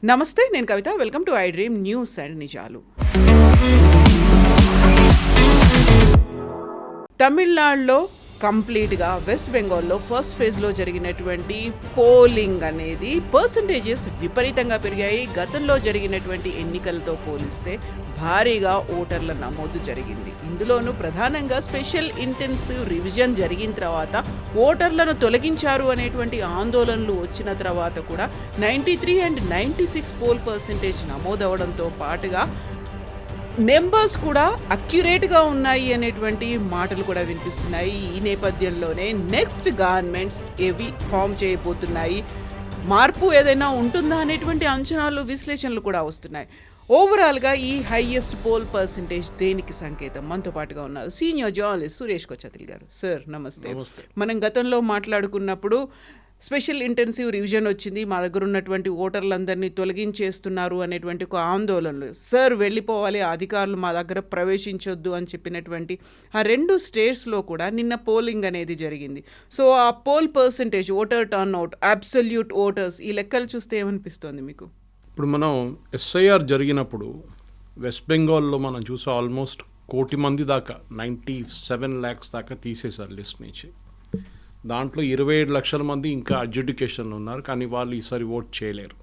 నమస్తే, నేను Kavitha. Welcome to I dream news and నిజాలు. తమిళనాడులో కంప్లీట్గా వెస్ట్ బెంగాల్లో ఫస్ట్ ఫేజ్లో జరిగినటువంటి పోలింగ్ అనేది పర్సంటేజెస్ విపరీతంగా పెరిగాయి. గతంలో జరిగినటువంటి ఎన్నికలతో పోలిస్తే భారీగా ఓటర్ల నమోదు జరిగింది. ఇందులోనూ ప్రధానంగా స్పెషల్ ఇంటెన్సివ్ రివిజన్ జరిగిన తర్వాత ఓటర్లను తొలగించారు అనేటువంటి ఆందోళనలు వచ్చిన తర్వాత కూడా 93 and 96 పోల్ పర్సంటేజ్ నమోదవడంతో పాటుగా నెంబర్స్ కూడా అక్యురేట్గా ఉన్నాయి అనేటువంటి మాటలు కూడా వినిపిస్తున్నాయి. ఈ నేపథ్యంలోనే నెక్స్ట్ గవర్నమెంట్స్ ఏవి ఫామ్ చేయబోతున్నాయి, మార్పు ఏదైనా ఉంటుందా అనేటువంటి అంచనాలు, విశ్లేషణలు కూడా వస్తున్నాయి. ఓవరాల్గా ఈ హైయెస్ట్ పోల్ పర్సంటేజ్ దేనికి సంకేతం? మనతో పాటుగా ఉన్నారు సీనియర్ జర్నలిస్ట్ సురేష్ కొచ్చతిల్ గారు. సార్ నమస్తే. మనం గతంలో మాట్లాడుకున్నప్పుడు స్పెషల్ ఇంటెన్సివ్ రివిజన్ వచ్చింది, మా దగ్గర ఉన్నటువంటి ఓటర్లందరినీ తొలగించేస్తున్నారు అనేటువంటి ఒక ఆందోళనలు. సార్ వెళ్ళిపోవాలి, అధికారులు మా దగ్గర ప్రవేశించొద్దు అని చెప్పినటువంటి ఆ 2 స్టేట్స్లో కూడా నిన్న పోలింగ్ అనేది జరిగింది. సో ఆ pole percentage, voter turnout, absolute voters, ఈ లెక్కలు చూస్తే ఏమనిపిస్తుంది మీకు? ఇప్పుడు మనం ఎస్ఐఆర్ జరిగినప్పుడు వెస్ట్ బెంగాల్లో మనం చూసా ఆల్మోస్ట్ 1 కోటి మంది దాకా 97 lakhs దాకా తీసేశారు లిస్ట్ నుంచి. దాంట్లో 27 లక్షల మంది ఇంకా అడ్జుడికేషన్లో ఉన్నారు, కానీ వాళ్ళు ఈసారి ఓట్ చేయలేరు.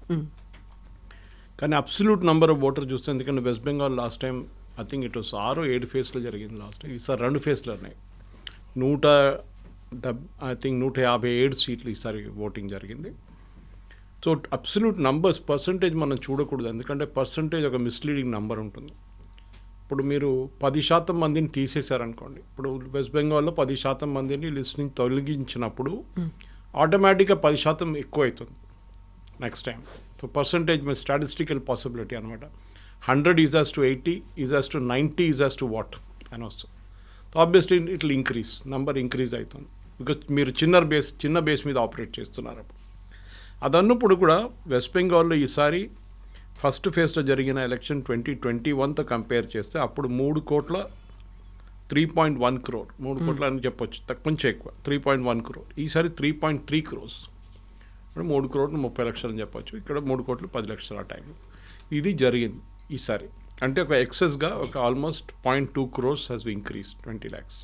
కానీ అబ్సల్యూట్ నెంబర్ ఆఫ్ ఓటర్ చూస్తే, ఎందుకంటే west Bengal last time I think it was 6-7 ఫేజ్లో జరిగింది లాస్ట్ టైం. ఈసారి 2 ఫేజ్లు ఉన్నాయి. 157 సీట్లు ఈసారి ఓటింగ్ జరిగింది. సో అబ్సల్యూట్ నంబర్స్ పర్సంటేజ్ మనం చూడకూడదు, ఎందుకంటే పర్సంటేజ్ ఒక మిస్లీడింగ్ నెంబర్ ఉంటుంది. ఇప్పుడు మీరు 10% మందిని తీసేశారనుకోండి, ఇప్పుడు వెస్ట్ బెంగాల్లో 10% మందిని లిస్ట్ నుంచి తొలగించినప్పుడు ఆటోమేటిక్గా 10% ఎక్కువ అవుతుంది నెక్స్ట్ టైం. సో పర్సంటేజ్ మీ స్టాటిస్టికల్ పాసిబిలిటీ అనమాట. 100 is as to 80 is as to 90 is as to what అని వస్తుంది. So obviously it will increase, number increase అవుతుంది, బికాజ్ మీరు చిన్న బేస్ మీద ఆపరేట్ చేస్తున్నారు. అదన్నప్పుడు కూడా వెస్ట్ బెంగాల్లో ఈసారి ఫస్ట్ ఫేజ్లో జరిగిన ఎలక్షన్ 2021తో కంపేర్ చేస్తే అప్పుడు 3.1 crore 3 కోట్ల అని చెప్పొచ్చు, కొంచెం ఎక్కువ 3.1 crore. ఈసారి 3.3 crores, 3 crores 30 లక్షలు అని చెప్పొచ్చు. ఇక్కడ 3 కోట్లు 10 లక్షలు ఆ టైంలో ఇది జరిగింది ఈసారి. అంటే ఒక ఎక్సెస్గా ఒక almost 0.2 crores has increase 20 lakhs.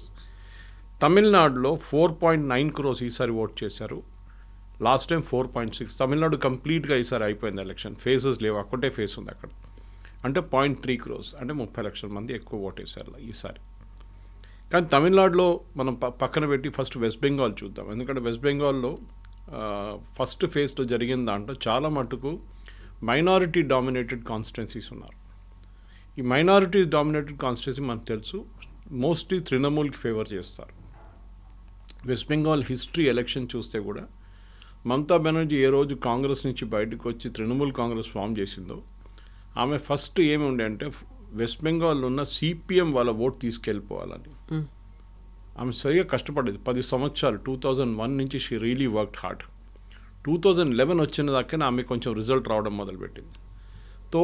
తమిళనాడులో 4.9 crores ఈసారి ఓట్ చేశారు, లాస్ట్ టైం 4.6. తమిళనాడు కంప్లీట్గా ఈసారి అయిపోయింది ఎలక్షన్, ఫేజెస్ లేవు, ఒక్కటే ఫేజ్ ఉంది అక్కడ. అంటే 0.3 crores, అంటే 30 లక్షల మంది ఎక్కువ ఓటేశారు ఈసారి. కానీ తమిళనాడులో మనం పక్కన పెట్టి ఫస్ట్ వెస్ట్ బెంగాల్ చూద్దాం, ఎందుకంటే వెస్ట్ బెంగాల్లో ఫస్ట్ ఫేజ్లో జరిగిన దాంట్లో చాలా మటుకు మైనారిటీ డామినేటెడ్ కాన్స్టిట్యున్సీస్ ఉన్నారు. ఈ మైనారిటీ డామినేటెడ్ కాన్స్టిట్యున్సీ మనకు తెలుసు మోస్ట్లీ తృణమూల్కి ఫేవర్ చేస్తారు. వెస్ట్ బెంగాల్ హిస్టరీ ఎలక్షన్ చూస్తే కూడా మమతా బెనర్జీ ఏ రోజు కాంగ్రెస్ నుంచి బయటకు వచ్చి తృణమూల్ కాంగ్రెస్ ఫామ్ చేసిందో, ఆమె ఫస్ట్ ఏమి ఉండే అంటే వెస్ట్ బెంగాల్లో ఉన్న సిపిఎం వాళ్ళ ఓట్ తీసుకెళ్ళిపోవాలని ఆమె సరిగా కష్టపడేది 10 సంవత్సరాలు. 2001 నుంచి షీ రియలీ వర్క్డ్ హార్డ్. 2011 వచ్చిన దాకా ఆమె కొంచెం రిజల్ట్ రావడం మొదలుపెట్టింది. తో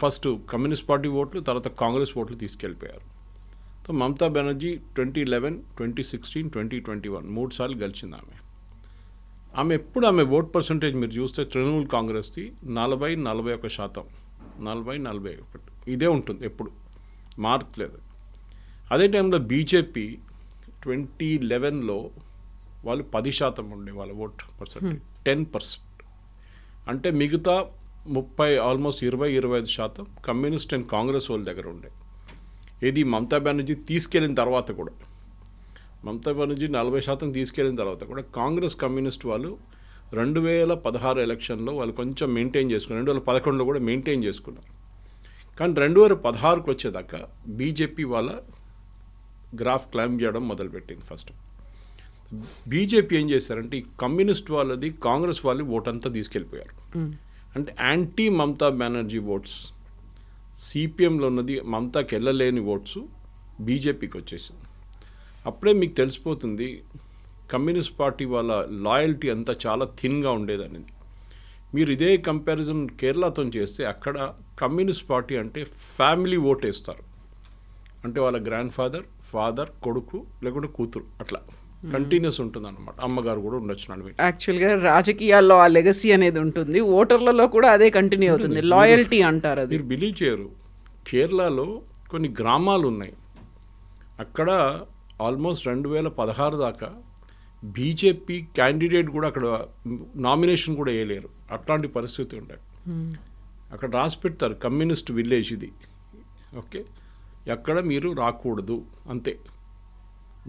ఫస్ట్ కమ్యూనిస్ట్ పార్టీ ఓట్లు, తర్వాత కాంగ్రెస్ ఓట్లు తీసుకెళ్ళిపోయారు. తో మమతా బెనర్జీ 2011, 2016, 2021 3 సార్లు గెలిచింది ఆమె. ఆమె ఓట్ పర్సంటేజ్ మీరు చూస్తే తృణమూల్ కాంగ్రెస్ది 40-41%, 40-41 ఇదే ఉంటుంది, ఎప్పుడు మార్చలేదు. అదే టైంలో బీజేపీ 2011లో వాళ్ళు 10% ఉండే వాళ్ళ ఓట్ పర్సంటేజ్, 10%. అంటే మిగతా 30 ఆల్మోస్ట్ 20-25% కమ్యూనిస్ట్ అండ్ కాంగ్రెస్ వాళ్ళ దగ్గర ఉండే. ఇది మమతా బెనర్జీ తీసుకెళ్ళిన తర్వాత కూడా, మమతా బెనర్జీ 40% తీసుకెళ్ళిన తర్వాత కూడా కాంగ్రెస్ కమ్యూనిస్ట్ వాళ్ళు 2016 ఎలక్షన్లో వాళ్ళు కొంచెం మెయింటైన్ చేసుకున్నారు, 2011లో కూడా మెయింటైన్ చేసుకున్నారు. కానీ 2016కి వచ్చేదాకా బీజేపీ వాళ్ళ గ్రాఫ్ క్లైంబ్ చేయడం మొదలుపెట్టింది. ఫస్ట్ బీజేపీ ఏం చేశారంటే ఈ కమ్యూనిస్ట్ వాళ్ళది కాంగ్రెస్ వాళ్ళు ఓట్ అంతా తీసుకెళ్ళిపోయారు. అంటే యాంటీ మమతా బెనర్జీ ఓట్స్, సిపిఎంలో ఉన్నది మమతాకి వెళ్ళలేని ఓట్స్ బీజేపీకి వచ్చేసింది. అప్పుడే మీకు తెలిసిపోతుంది కమ్యూనిస్ట్ పార్టీ వాళ్ళ లాయల్టీ అంతా చాలా థిన్గా ఉండేదనేది. మీరు ఇదే కంపారిజన్ కేరళతో చేస్తే అక్కడ కమ్యూనిస్ట్ పార్టీ అంటే ఫ్యామిలీ ఓట్ వేస్తారు, అంటే వాళ్ళ గ్రాండ్ ఫాదర్, కొడుకు లేకుంటే కూతురు అట్లా. కంటిన్యూస్ ఉంటుంది అనమాట. అమ్మగారు కూడా ఉండొచ్చు నడిమి. యాక్చువల్గా రాజకీయాల్లో ఆ లెగసీ అనేది ఉంటుంది, ఓటర్లలో కూడా అదే కంటిన్యూ అవుతుంది, లాయల్టీ అంటారు అది. మీరు బిలీవ్ చేయరు, కేరళలో కొన్ని గ్రామాలు ఉన్నాయి, అక్కడ ఆల్మోస్ట్ 2016 దాకా బీజేపీ క్యాండిడేట్ కూడా అక్కడ నామినేషన్ కూడా వేయలేరు, అట్లాంటి పరిస్థితి ఉంటాయి. అక్కడ రాసి పెడతారు కమ్యూనిస్ట్ విలేజ్ ఇది, ఓకే, ఎక్కడ మీరు రాకూడదు అంతే.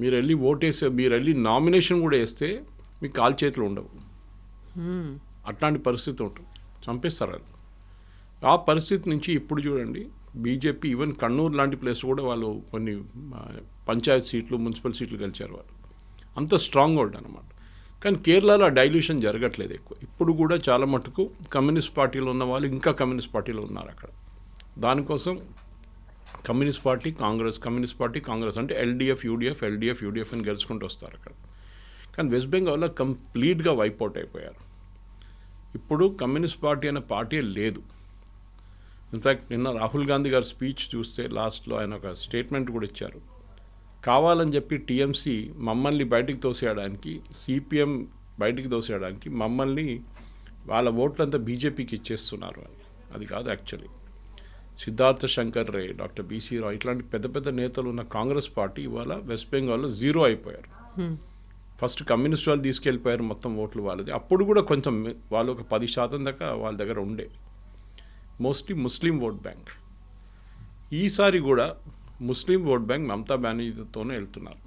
మీరు వెళ్ళి ఓటేసే, మీరు వెళ్ళి నామినేషన్ కూడా వేస్తే మీకు కాలు చేతులు ఉండవు, అట్లాంటి పరిస్థితి ఉంటుంది, చంపేస్తారు అది. ఆ పరిస్థితి నుంచి ఇప్పుడు చూడండి బీజేపీ ఈవెన్ కണ്ണూరు లాంటి ప్లేస్ కూడా వాళ్ళు కొన్ని పంచాయత్ సీట్లు, మున్సిపల్ సీట్లు గెలిచారు వాళ్ళు, అంత స్ట్రాంగ్ హోల్డ్ అనమాట. కానీ కేరళలో డైల్యూషన్ జరగట్లేదు ఎక్కువ. ఇప్పుడు కూడా చాలా మటుకు కమ్యూనిస్ట్ పార్టీలో ఉన్న వాళ్ళు ఇంకా కమ్యూనిస్ట్ పార్టీలో ఉన్నారు అక్కడ. దానికోసం కమ్యూనిస్ట్ పార్టీ కాంగ్రెస్ అంటే ఎల్డీఎఫ్ యూడీఎఫ్ అని గెలుచుకుంటూ వస్తారు అక్కడ. కానీ వెస్ట్ బెంగాల్లో కంప్లీట్గా వైప్అవుట్ అయిపోయారు. ఇప్పుడు కమ్యూనిస్ట్ పార్టీ అనే పార్టీ లేదు. ఇన్ఫ్యాక్ట్ నిన్న రాహుల్ గాంధీ గారి స్పీచ్ చూస్తే లాస్ట్లో ఆయన ఒక స్టేట్మెంట్ కూడా ఇచ్చారు, కావాలని చెప్పి టీఎంసీ మమ్మల్ని బయటికి తోసేయడానికి, సిపిఎం బయటికి తోసేయడానికి మమ్మల్ని వాళ్ళ ఓట్లంతా బీజేపీకి ఇచ్చేస్తున్నారు అని. అది కాదు యాక్చువల్లీ. సిద్ధార్థ శంకర్ రే, డాక్టర్ బీసీ రావు ఇట్లాంటి పెద్ద పెద్ద నేతలు ఉన్న కాంగ్రెస్ పార్టీ ఇవాళ వెస్ట్ బెంగాల్లో జీరో అయిపోయారు. ఫస్ట్ కమ్యూనిస్ట్ వాళ్ళు తీసుకెళ్ళిపోయారు మొత్తం ఓట్లు వాళ్ళది. అప్పుడు కూడా కొంచెం వాళ్ళు ఒక 10% దాకా వాళ్ళ దగ్గర ఉండే, మోస్ట్లీ ముస్లిం ఓట్ బ్యాంక్. ఈసారి కూడా ముస్లిం ఓట్ బ్యాంక్ మమతా బెనర్జీతోనే వెళ్తున్నారు.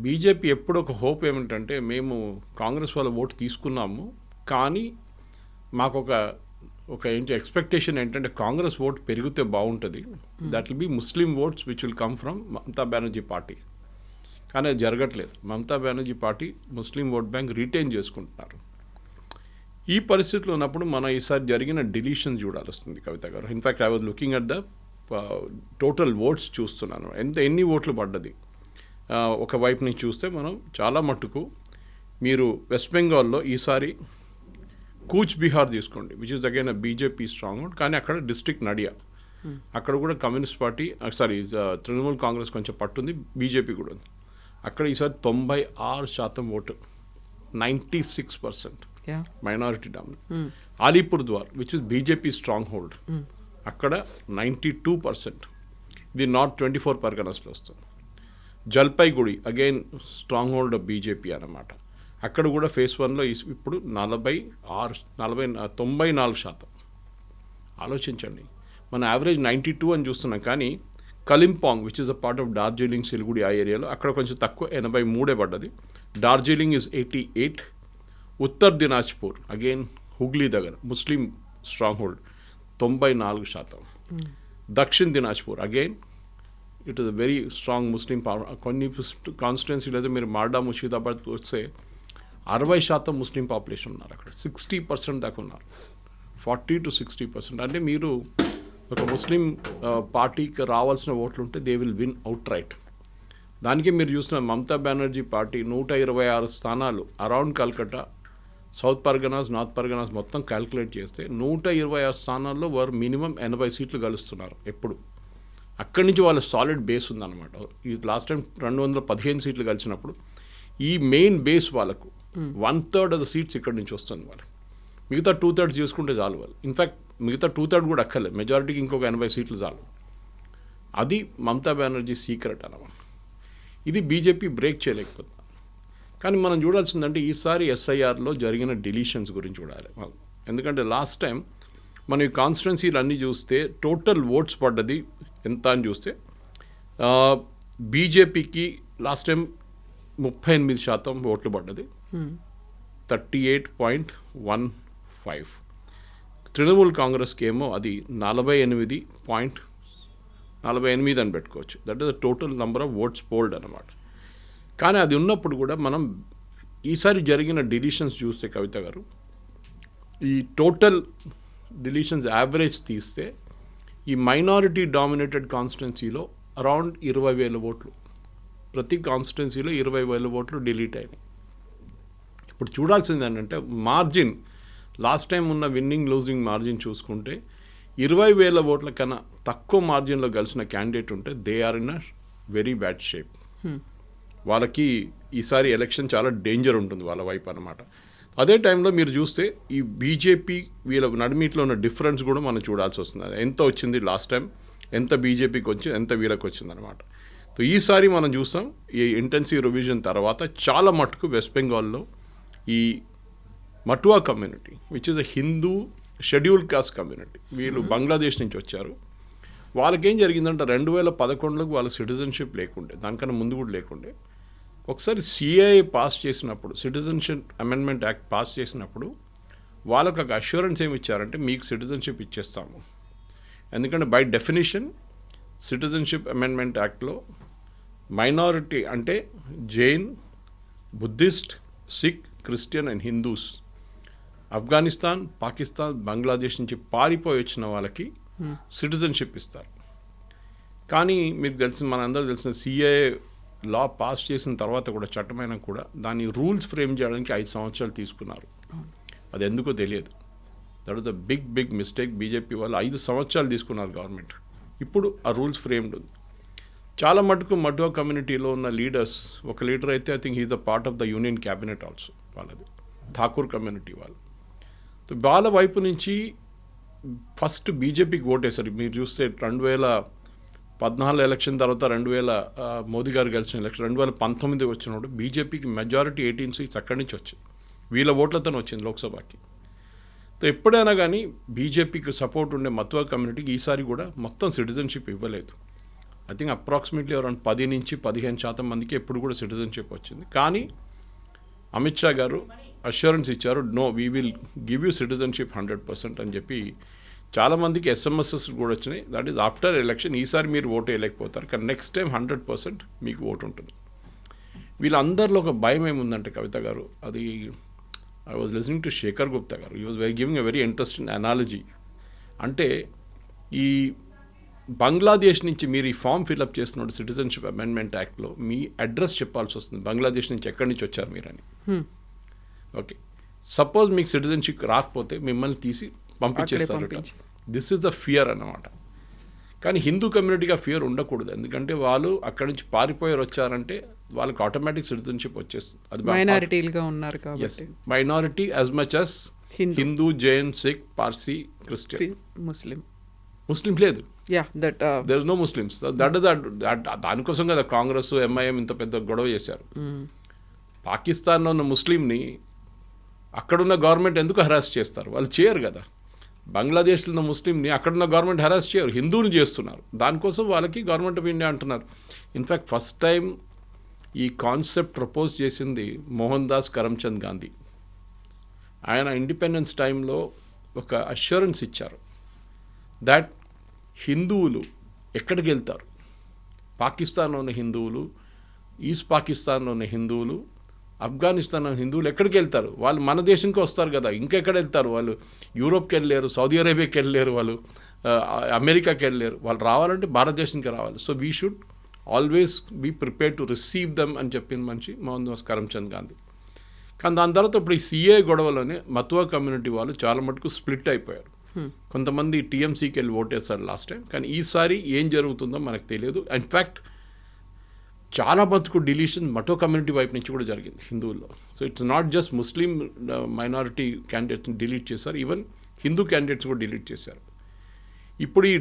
బీజేపీ ఎప్పుడు ఒక హోప్ ఏమిటంటే, మేము కాంగ్రెస్ వాళ్ళ ఓటు తీసుకున్నాము, కానీ మాకు ఒక ఏంటి ఎక్స్పెక్టేషన్ ఏంటంటే కాంగ్రెస్ ఓట్ పెరిగితే బాగుంటుంది, that will be Muslim oats which will come from Mamata Banerjee party. కానీ అది జరగట్లేదు. Mamata Banerjee party Muslim vote bank retain చేసుకుంటున్నారు. ఈ పరిస్థితిలో ఉన్నప్పుడు మనం ఈసారి జరిగిన డిలీషన్ చూడాల్సి వస్తుంది కవిత గారు. In fact I was looking at the total votes చూస్తున్నాను, ఎన్ని ఓట్లు పడ్డది. ఒకవైపు నుంచి చూస్తే మనం చాలా మట్టుకు మీరు వెస్ట్ బెంగాల్లో ఈసారి కూచ్ బిహార్ తీసుకోండి, which is again BJP strong hold, కానీ అక్కడ డిస్ట్రిక్ట్ నడియా, అక్కడ కూడా కమ్యూనిస్ట్ పార్టీ తృణమూల్ కాంగ్రెస్ కొంచెం పట్టుంది, బీజేపీ కూడా ఉంది. అక్కడ ఈసారి 96% vote, 96% minority dominate. Alipurduar which is BJP strong hold, అక్కడ 92%. ఇది నార్త్ 24 పర్గనస్లో వస్తుంది. Jalpaiguri again strong hold of BJP అన్నమాట. అక్కడ కూడా ఫేజ్ 1లో ఇప్పుడు 94%. ఆలోచించండి, మన యావరేజ్ 92 అని చూస్తున్నాం, కానీ Kalimpong which is a part of Darjeeling, Siliguri ఆ ఏరియాలో అక్కడ కొంచెం తక్కువ, 83 పడ్డది. డార్జిలింగ్ ఇస్ 88. ఉత్తర్ దినాజ్పూర్ అగైన్ హుగ్లీ దగ్గర Muslim strong hold, 94%. Dakshin Dinajpur again it is a very strong Muslim power. కొన్ని కాన్స్టిట్యున్సీలు అయితే మీరు మాల్డా, ముషీదాబాద్ వస్తే 60% ముస్లిం పాపులేషన్ ఉన్నారు అక్కడ, 60% దాకా ఉన్నారు, 40 to 60%. అంటే మీరు ఒక ముస్లిం పార్టీకి రావాల్సిన ఓట్లు ఉంటే they will win out right. దానికి మీరు చూసిన మమతా బెనర్జీ పార్టీ 126 స్థానాలు around Calcutta, south Parganas, north Parganas మొత్తం క్యాల్కులేట్ చేస్తే 126 స్థానాల్లో వారు మినిమం 80 సీట్లు గెలుస్తున్నారు ఎప్పుడు. అక్కడి నుంచి వాళ్ళ సాలిడ్ బేస్ ఉందన్నమాట. ఈ లాస్ట్ టైం 215 సీట్లు గెలిచినప్పుడు ఈ మెయిన్ బేస్ వాళ్ళకు 1/3 ఆఫ్ ద సీట్స్ ఇక్కడి నుంచి వస్తుంది వాళ్ళకి. మిగతా 2/3 చేసుకుంటే చాలు వాళ్ళు. ఇన్ఫ్యాక్ట్ మిగతా 2/3 కూడా అక్కర్లేదు, మెజారిటీకి ఇంకొక 80 సీట్లు చాలు. అది మమతా బెనర్జీ సీక్రెట్ అన్నమాట. ఇది బీజేపీ బ్రేక్ చేయలేకపోతుంది. కానీ మనం చూడాల్సిందంటే ఈసారి ఎస్ఐఆర్లో జరిగిన డిలీషన్స్ గురించి చూడాలి. ఎందుకంటే లాస్ట్ టైం మనం ఈ కాన్స్టిట్యున్సీలు అన్నీ చూస్తే టోటల్ ఓట్స్ పడ్డది ఎంత అని చూస్తే బీజేపీకి లాస్ట్ టైం 38% ఓట్లు పడ్డది, 38.15. తృణమూల్ కాంగ్రెస్కి ఏమో అది 48.48 అని పెట్టుకోవచ్చు. That is the total number of votes fold అన్నమాట. కానీ అది ఉన్నప్పుడు కూడా మనం ఈసారి జరిగిన డిలీషన్స్ చూస్తే కవిత గారు, ఈ టోటల్ డిలీషన్స్ యావరేజ్ తీస్తే ఈ మైనారిటీ డామినేటెడ్ కాన్స్టిట్యున్సీలో అరౌండ్ 20,000 ఓట్లు, ప్రతి కాన్స్టిట్యున్సీలో 20,000 ఓట్లు డిలీట్ అయినాయి. ఇప్పుడు చూడాల్సింది ఏంటంటే మార్జిన్, లాస్ట్ టైం ఉన్న విన్నింగ్ లూజింగ్ మార్జిన్ చూసుకుంటే 20,000 ఓట్ల కన్నా తక్కువ మార్జిన్లో గెలిచిన క్యాండిడేట్ ఉంటే they are in a very bad shape. వాళ్ళకి ఈసారి ఎలక్షన్ చాలా డేంజర్ ఉంటుంది వాళ్ళ వైపు అన్నమాట. అదే టైంలో మీరు చూస్తే ఈ బీజేపీ వీళ్ళ నడిమిట్లో ఉన్న డిఫరెన్స్ కూడా మనం చూడాల్సి వస్తుంది. ఎంత వచ్చింది లాస్ట్ టైం, ఎంత బీజేపీకి వచ్చి ఎంత వీళ్ళకి వచ్చిందనమాట. సో ఈసారి మనం చూస్తాం ఈ ఇంటెన్సివ్ రివిజన్ తర్వాత చాలా మటుకు వెస్ట్ బెంగాల్లో ఈ Matua community which is a Hindu scheduled caste community, వీళ్ళు బంగ్లాదేశ్ నుంచి వచ్చారు. వాళ్ళకేం జరిగిందంటే 2011లోకి వాళ్ళ సిటిజన్షిప్ లేకుండే, దానికన్నా ముందు కూడా లేకుండే. ఒకసారి సిఏఏ పాస్ చేసినప్పుడు, సిటిజన్షిప్ అమెండ్మెంట్ యాక్ట్ పాస్ చేసినప్పుడు వాళ్ళకు ఒక అష్యూరెన్స్ ఏమి ఇచ్చారంటే మీకు సిటిజన్షిప్ ఇచ్చేస్తాము. ఎందుకంటే బై డెఫినేషన్ సిటిజన్షిప్ అమెండ్మెంట్ యాక్ట్లో మైనారిటీ అంటే Jain, Buddhist, Sikh, Christian and Hindus Afghanistan, Pakistan, Bangladesh నుంచి పారిపోయి వచ్చిన వాళ్ళకి సిటిజన్షిప్ ఇస్తారు. కానీ మీకు తెలిసిన మనందరూ తెలిసిన సిఏఏ లా పాస్ చేసిన తర్వాత కూడా, చట్టమైన కూడా దాని రూల్స్ ఫ్రేమ్ చేయడానికి 5 సంవత్సరాలు తీసుకున్నారు. అది ఎందుకో తెలియదు. That is the big mistake. BJP వాళ్ళు 5 సంవత్సరాలు తీసుకున్నారు గవర్నమెంట్. ఇప్పుడు ఆ రూల్స్ ఫ్రేమ్డ్ ఉంది. చాలా మటుకు మటువా కమ్యూనిటీలో ఉన్న లీడర్స్, ఒక లీడర్ అయితే I think he's the part of the union cabinet also, వాళ్ళది ఠాకూర్ కమ్యూనిటీ వాళ్ళు. సో వాళ్ళ వైపు నుంచి ఫస్ట్ బీజేపీకి ఓటేశారు. మీరు చూస్తే 2014 ఎలక్షన్ తర్వాత మోదీ గారు గెలిచిన ఎలక్షన్ 2019 వచ్చినప్పుడు బీజేపీకి మెజారిటీ 18 సీట్స్ అక్కడి నుంచి వచ్చాయి. వీళ్ళ ఓట్లతో వచ్చింది లోక్సభకి. సో ఎప్పుడైనా కానీ బీజేపీకి సపోర్ట్ ఉండే మతువా కమ్యూనిటీకి ఈసారి కూడా మొత్తం సిటిజన్షిప్ ఇవ్వలేదు. ఐ థింక్ అప్రాక్సిమేట్లీ అరౌండ్ 10 నుంచి 15% మందికి ఎప్పుడు కూడా సిటిజన్షిప్ వచ్చింది. కానీ అమిత్ షా గారు అష్యూరెన్స్ ఇచ్చారు, no we will give you citizenship 100% అని చెప్పి. చాలామందికి ఎస్ఎంఎస్ఎస్ కూడా వచ్చినాయి. That is after election. ఈసారి మీరు ఓటు వేయలేకపోతారు, కానీ నెక్స్ట్ టైం 100% మీకు ఓటు ఉంటుంది. వీళ్ళందరిలో ఒక భయం ఏముందంటే కవిత గారు, అది I was listening to Shekhar Gupta గారు, he was giving a very interesting analogy. అంటే ఈ బంగ్లాదేశ్ నుంచి మీరు ఈ ఫామ్ ఫిల్అప్ చేస్తున్న సిటిజన్షిప్ అమెండ్మెంట్ యాక్ట్లో మీ అడ్రస్ చెప్పాల్సి వస్తుంది, బంగ్లాదేశ్ నుంచి ఎక్కడి నుంచి వచ్చారు మీరని. ఓకే, సపోజ్ మీకు సిటిజన్షిప్ రాకపోతే మిమ్మల్ని తీసి పంపించేస్తారు. దిస్ ఈజ్ ద ఫియర్ అన్నమాట. కానీ హిందూ కమ్యూనిటీగా ఫియర్ ఉండకూడదు, ఎందుకంటే వాళ్ళు అక్కడి నుంచి పారిపోయారు వచ్చారంటే వాళ్ళకి ఆటోమేటిక్ సిటిజన్షిప్ వచ్చేస్తుంది. అది మైనారిటీలుగా ఉన్నారు కాబట్టి, minority as much as Hindu, Jain, Sikh, Parsi, Christian, Muslim లేదు. There is no Muslims. దానికోసం కదా కాంగ్రెస్, ఎంఐఎం ఇంత పెద్ద గొడవ చేశారు. పాకిస్తాన్లో ఉన్న ముస్లింని అక్కడున్న గవర్నమెంట్ ఎందుకు హెరాస్ చేస్తారు? వాళ్ళు చేయరు కదా. బంగ్లాదేశ్లో ఉన్న ముస్లింని అక్కడున్న గవర్నమెంట్ హెరాస్ చేయరు, హిందువులు చేస్తున్నారు. దానికోసం వాళ్ళకి గవర్నమెంట్ ఆఫ్ ఇండియా అంటున్నారు. ఇన్ఫ్యాక్ట్ ఫస్ట్ టైం ఈ కాన్సెప్ట్ ప్రపోజ్ చేసింది మోహన్ దాస్ కరమ్చంద్ గాంధీ. ఆయన ఇండిపెండెన్స్ టైంలో ఒక అష్యూరెన్స్ ఇచ్చారు దట్ హిందువులు ఎక్కడికి వెళ్తారు, పాకిస్తాన్లో ఉన్న హిందువులు, ఈస్ట్ పాకిస్తాన్లో ఉన్న హిందువులు, ఆఫ్ఘనిస్తాన్లో హిందువులు ఎక్కడికి వెళ్తారు? వాళ్ళు మన దేశంకి వస్తారు కదా, ఇంకెక్కడ వెళ్తారు? వాళ్ళు యూరోప్కి వెళ్ళలేరు, సౌదీ అరేబియాకి వెళ్ళలేరు, వాళ్ళు అమెరికాకి వెళ్ళలేరు. వాళ్ళు రావాలంటే భారతదేశానికి రావాలి. So we should always be prepare to receive them అని చెప్పిన మనిషి మోహన్ దాస్ కరమ్చంద్ గాంధీ. కానీ దాని తర్వాత ఇప్పుడు ఈ సిఏ గొడవలోనే మతువా కమ్యూనిటీ వాళ్ళు చాలా మటుకు స్ప్లిట్ అయిపోయారు. కొంతమంది టీఎంసీకి వెళ్ళి ఓటేస్తారు లాస్ట్ టైం. కానీ ఈసారి ఏం జరుగుతుందో మనకు తెలియదు. ఇన్ఫ్యాక్ట్ చాలా మటుకు డిలీషన్ మటో కమ్యూనిటీ వైపు నుంచి కూడా జరిగింది హిందువుల్లో. So it's not just Muslim minority క్యాండిడేట్స్ని డిలీట్ చేశారు, ఈవెన్ హిందూ క్యాండిడేట్స్ కూడా డిలీట్ చేశారు. ఇప్పుడు ఈ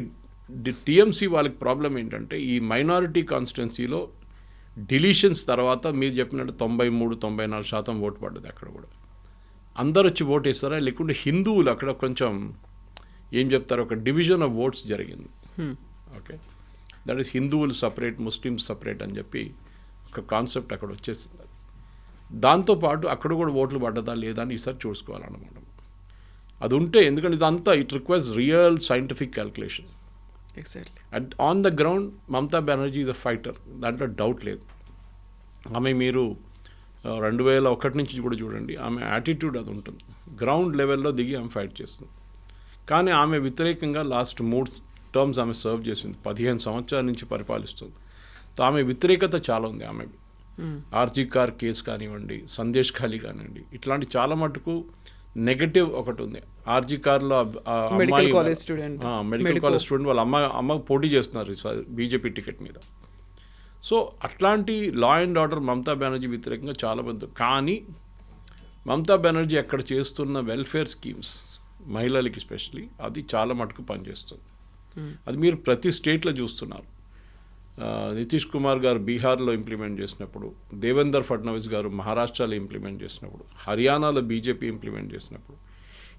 టీఎంసీ వాళ్ళకి ప్రాబ్లం ఏంటంటే ఈ మైనారిటీ కాన్స్టిట్యున్సీలో డిలీషన్స్ తర్వాత మీరు చెప్పినట్టు 93-94% ఓటు పడ్డది. అక్కడ కూడా అందరు వచ్చి ఓటు వేస్తారా, లేకుంటే హిందువులు అక్కడ కొంచెం ఏం చెప్తారు, ఒక డివిజన్ ఆఫ్ ఓట్స్ జరిగింది. ఓకే, దట్ ఈస్ హిందువులు సపరేట్, ముస్లిమ్స్ సపరేట్ అని చెప్పి ఒక కాన్సెప్ట్ అక్కడ వచ్చేసింది. దాంతోపాటు అక్కడ కూడా ఓట్లు పడ్డదా లేదా అని ఈసారి చూసుకోవాలన్నమాట. అది ఉంటే, ఎందుకంటే ఇదంతా it requires real scientific calculation. Exactly. And on the ground Mamata Banerjee is a fighter, దాంట్లో డౌట్ లేదు. ఆమె మీరు 2001 నుంచి కూడా చూడండి, ఆమె యాటిట్యూడ్ అది ఉంటుంది. గ్రౌండ్ లెవెల్లో దిగి ఆమె ఫైట్ చేస్తుంది. కానీ ఆమె వ్యతిరేకంగా లాస్ట్ 3 టర్మ్స్ ఆమె సర్వ్ చేసింది, 15 సంవత్సరాల నుంచి పరిపాలిస్తుంది. సో ఆమె వ్యతిరేకత చాలా ఉంది. ఆమె ఆర్జీ కార్ కేసు కానివ్వండి, సందేశ్ ఖాళీ కానివ్వండి, ఇట్లాంటి చాలా మటుకు నెగటివ్ ఒకటి ఉంది. ఆర్జీ కార్లో మెడికల్ కాలేజ్ స్టూడెంట్ వాళ్ళ అమ్మ పోటీ చేస్తున్నారు బీజేపీ టికెట్ మీద. సో అట్లాంటి law and order Mamata Banerjee వ్యతిరేకంగా చాలా పెద్ద. కానీ మమతా బెనర్జీ అక్కడ చేస్తున్న వెల్ఫేర్ స్కీమ్స్ మహిళలకి స్పెషలీ అది చాలా మటుకు పనిచేస్తుంది. అది మీరు ప్రతి స్టేట్లో చూస్తున్నారు. నితీష్ కుమార్ గారు బీహార్లో ఇంప్లిమెంట్ చేసినప్పుడు, దేవేందర్ ఫడ్నవీస్ గారు మహారాష్ట్రలో ఇంప్లిమెంట్ చేసినప్పుడు, హర్యానాలో బీజేపీ ఇంప్లిమెంట్ చేసినప్పుడు,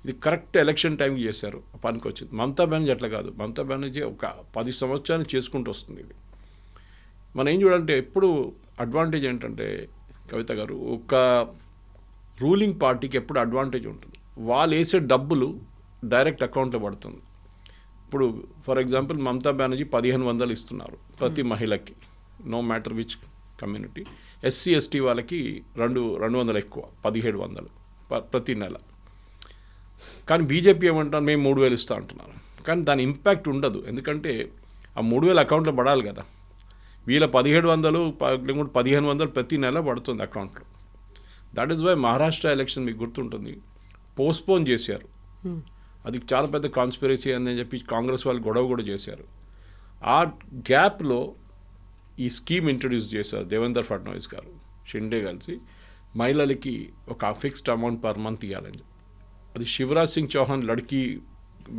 ఇది కరెక్ట్ ఎలక్షన్ టైంకి చేశారు, పనికి వచ్చింది. మమతా బెనర్జీ అట్లా కాదు. మమతా బెనర్జీ ఒక 10 సంవత్సరాలు చేసుకుంటూ వస్తుంది. ఇది మనం ఏం చూడాలంటే ఎప్పుడు అడ్వాంటేజ్ ఏంటంటే కవిత గారు, ఒక రూలింగ్ పార్టీకి ఎప్పుడు అడ్వాంటేజ్ ఉంటుంది. వాళ్ళు వేసే డబ్బులు డైరెక్ట్ అకౌంట్లో పడుతుంది. ఇప్పుడు ఫర్ ఎగ్జాంపుల్ మమతా బెనర్జీ 1500 ఇస్తున్నారు ప్రతి మహిళకి, no matter which community. SC ST వాళ్ళకి 200 ఎక్కువ, 1700 ప్రతి నెల. కానీ బీజేపీ ఏమంటారు, మేము 3000 ఇస్తా అంటున్నారు. కానీ దాని ఇంపాక్ట్ ఉండదు, ఎందుకంటే ఆ 3000 అకౌంట్లో పడాలి కదా. వీళ్ళ 1700 లేకుంటే 1500 ప్రతి నెల పడుతుంది అకౌంట్లో. That is why Maharashtra election మీకు గుర్తుంటుంది, పోస్ట్పోన్ చేశారు. అది చాలా పెద్ద కాన్స్పిరసీ అని చెప్పి కాంగ్రెస్ వాళ్ళు గొడవ కూడా చేశారు. ఆ గ్యాప్లో ఈ స్కీమ్ ఇంట్రడ్యూస్ చేశారు దేవేందర్ ఫడ్నవీస్ గారు, షిండే కలిసి, మహిళలకి ఒక ఫిక్స్డ్ అమౌంట్ పర్ మంత్ ఇవ్వాలని. అది శివరాజ్ సింగ్ చౌహాన్ లడ్కీ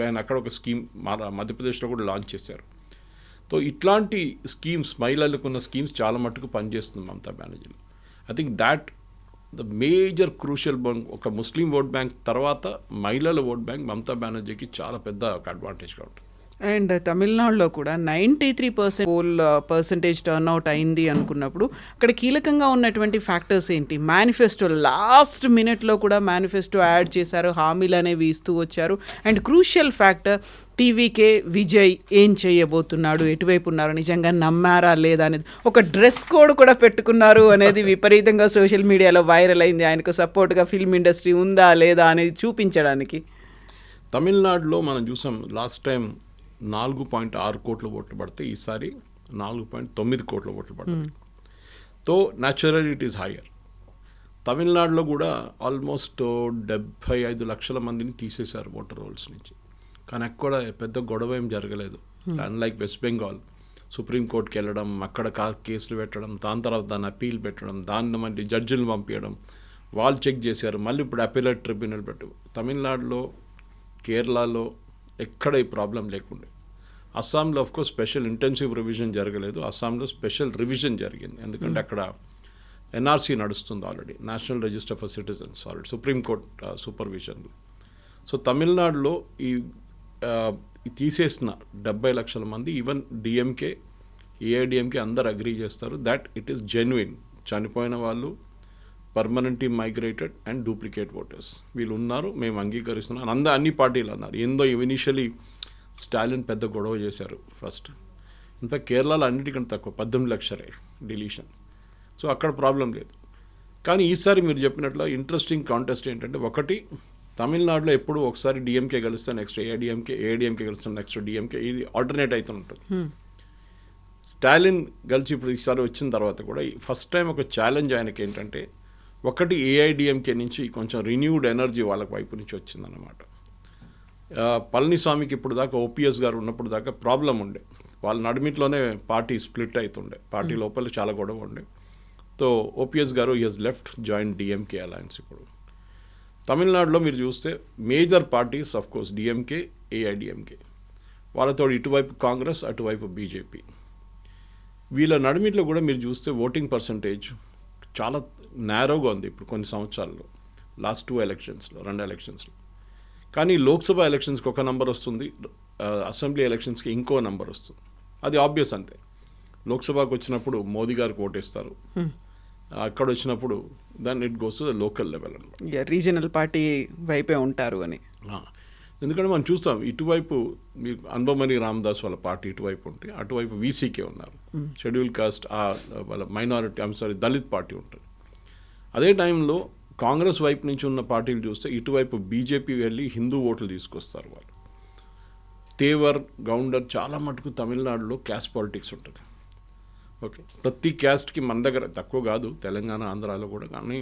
బ్యాన్ అక్కడ ఒక స్కీమ్ మధ్యప్రదేశ్లో కూడా లాంచ్ చేశారు. సో ఇట్లాంటి స్కీమ్స్, మహిళలకు ఉన్న స్కీమ్స్ చాలా మట్టుకు పనిచేస్తుంది మమతా బెనర్జీలో. I think that the major crucial bank, ఒక ముస్లిం ఓట్ బ్యాంక్ తర్వాత మహిళల ఓట్ బ్యాంక్ మమతా బెనర్జీకి చాలా పెద్ద ఒక అడ్వాంటేజ్గా ఉంటుంది. అండ్ తమిళనాడులో కూడా 93% పోల్ పర్సంటేజ్ టర్న్అవుట్ అయింది అనుకున్నప్పుడు అక్కడ కీలకంగా ఉన్నటువంటి ఫ్యాక్టర్స్ ఏంటి? మేనిఫెస్టో లాస్ట్ మినిట్లో కూడా మేనిఫెస్టో యాడ్ చేశారు, హామీలు అనేవి ఇస్తూ వచ్చారు. And crucial factor TVK Vijay ఏం చేయబోతున్నాడు, ఎటువైపు ఉన్నారు, నిజంగా నమ్మారా లేదా అనేది. ఒక డ్రెస్ కోడ్ కూడా పెట్టుకున్నారు అనేది విపరీతంగా సోషల్ మీడియాలో వైరల్ అయింది. ఆయనకు సపోర్ట్గా ఫిల్మ్ ఇండస్ట్రీ ఉందా లేదా అనేది చూపించడానికి. తమిళనాడులో మనం చూసాం లాస్ట్ టైం 4.6 కోట్ల ఓట్లు పడితే ఈసారి 4.9 కోట్ల ఓట్లు పడుతుంది. తో న్యాచురల్ ఇట్ ఈస్ హయ్యర్. తమిళనాడులో కూడా ఆల్మోస్ట్ 75 లక్షల మందిని తీసేశారు ఓటర్ రోల్స్ నుంచి. కానీ అక్కడ పెద్ద గొడవ ఏం జరగలేదు. అన్లైక్ వెస్ట్ బెంగాల్, సుప్రీంకోర్టుకి వెళ్ళడం, అక్కడ కేసులు పెట్టడం, దాని తర్వాత దాన్ని అప్పీల్ పెట్టడం, దాన్ని మళ్ళీ జడ్జిలు పంపించడం, వాళ్ళు చెక్ చేశారు, మళ్ళీ ఇప్పుడు అప్పీలేట్ ట్రిబ్యునల్ పెట్టు. తమిళనాడులో, కేరళలో ఎక్కడ ఈ ప్రాబ్లం లేకుండే. అస్సాంలో ఆఫ్కోర్స్ స్పెషల్ ఇంటెన్సివ్ రివిజన్ జరగలేదు, అస్సాంలో స్పెషల్ రివిజన్ జరిగింది. ఎందుకంటే అక్కడ ఎన్ఆర్సీ నడుస్తుంది already, national register for citizens, already supreme court సూపర్విజన్లో. సో తమిళనాడులో ఈ తీసేసిన 70 లక్షల మంది, ఈవెన్ డిఎంకే, ఏఐడిఎంకే అందరు అగ్రీ చేస్తారు దట్ ఇట్ ఈస్ జెన్యున్. చనిపోయిన వాళ్ళు permanently migrated and duplicate voters వీళ్ళు ఉన్నారు, మేము అంగీకరిస్తున్నాం. అన్ని పార్టీలు అన్నారు. ఏందో ఇనిషియలీ స్టాలిన్ పెద్ద గొడవ చేశారు ఫస్ట్. ఇన్ఫాక్ట్ కేరళలో అన్నిటికంటే తక్కువ 18 లక్షలే డిలీషన్. సో అక్కడ ప్రాబ్లం లేదు. కానీ ఈసారి మీరు చెప్పినట్లు ఇంట్రెస్టింగ్ కాంటెస్ట్ ఏంటంటే, ఒకటి తమిళనాడులో ఎప్పుడు ఒకసారి డిఎంకే గెలుస్తే నెక్స్ట్ ఏఐడిఎంకే గెలుస్తే నెక్స్ట్ డిఎంకే, ఇది ఆల్టర్నేట్ అవుతూ ఉంటుంది. స్టాలిన్ గెలిచి ఇప్పుడు ఈసారి వచ్చిన తర్వాత కూడా ఫస్ట్ టైం ఒక ఛాలెంజ్ ఆయనకి ఏంటంటే, ఒకటి ఏఐడిఎంకే నుంచి కొంచెం రిన్యూడ్ ఎనర్జీ వాళ్ళకి వైపు నుంచి వచ్చిందన్నమాట. పళనిస్వామికి ఇప్పుడు దాకా ఓపీఎస్ గారు ఉన్నప్పుడు దాకా ప్రాబ్లం ఉండే, వాళ్ళ నడిమిట్లోనే పార్టీ స్ప్లిట్ అవుతుండే, పార్టీ లోపల చాలా గొడవ ఉండే. సో ఓపీఎస్ గారు he has left join DMK alliance. ఇప్పుడు తమిళనాడులో మీరు చూస్తే major parties of course DMK, AIADMK, వాళ్ళతో ఇటువైపు కాంగ్రెస్, అటువైపు బీజేపీ. వీళ్ళ నడిమిట్లో కూడా మీరు చూస్తే ఓటింగ్ పర్సంటేజ్ చాలా నేరోగా ఉంది ఇప్పుడు కొన్ని సంవత్సరాల్లో, లాస్ట్ 2 ఎలక్షన్స్లో. కానీ లోక్సభ ఎలక్షన్స్కి ఒక నంబర్ వస్తుంది, అసెంబ్లీ ఎలక్షన్స్కి ఇంకో నంబర్ వస్తుంది. అది ఆబ్వియస్ అంతే. లోక్సభకు వచ్చినప్పుడు మోదీ గారికి ఓటేస్తారు, అక్కడ వచ్చినప్పుడు దాన్ని it goes to the local level అనమాట. రీజనల్ పార్టీ వైపే ఉంటారు అని. ఎందుకంటే మనం చూస్తాం ఇటువైపు మీకు అన్బమణి రామదాస్ వాళ్ళ పార్టీ ఇటువైపు ఉంటే, అటువైపు వీసీకే ఉన్నారు, షెడ్యూల్ కాస్ట్ వాళ్ళ మైనారిటీ దళిత్ పార్టీ ఉంటుంది. అదే టైంలో కాంగ్రెస్ వైపు నుంచి ఉన్న పార్టీలు చూస్తే ఇటువైపు బీజేపీ వెళ్ళి హిందూ ఓట్లు తీసుకొస్తారు వాళ్ళు. తేవర్, గౌండర్ చాలా మటుకు తమిళనాడులో క్యాస్ట్ పాలిటిక్స్ ఉంటుంది. ఓకే, ప్రతి క్యాస్ట్కి మన దగ్గర తక్కువ కాదు, తెలంగాణ, ఆంధ్రాలో కూడా. కానీ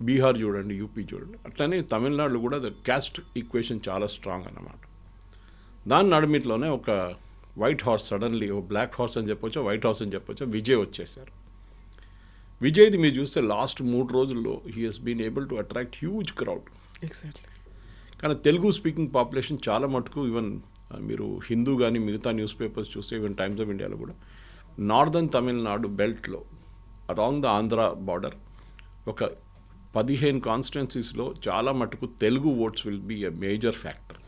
బీహార్ చూడండి, యూపీ చూడండి, అట్లనే తమిళనాడులో కూడా ద క్యాస్ట్ ఈక్వేషన్ చాలా స్ట్రాంగ్ అన్నమాట. దాని నడిమిట్లోనే ఒక వైట్ హార్స్ సడన్లీ ఓ బ్లాక్ హార్స్ అని చెప్పొచ్చు, వైట్ హార్స్ అని చెప్పొచ్చు, విజయ్ వచ్చేసారు. విజయ్ది మీరు చూస్తే లాస్ట్ 3 రోజుల్లో he has been able to attract huge crowd. Exactly. కానీ తెలుగు స్పీకింగ్ పాపులేషన్ చాలా మటుకు ఈవెన్ మీరు హిందూ కానీ మిగతా న్యూస్ పేపర్స్ చూస్తే ఈవెన్ టైమ్స్ ఆఫ్ ఇండియాలో కూడా నార్దర్న్ తమిళనాడు బెల్ట్లో అలాంగ్ ద ఆంధ్ర బార్డర్ ఒక 15 కాన్స్టిట్యున్సీస్లో చాలా మటుకు Telugu votes will be a major factor.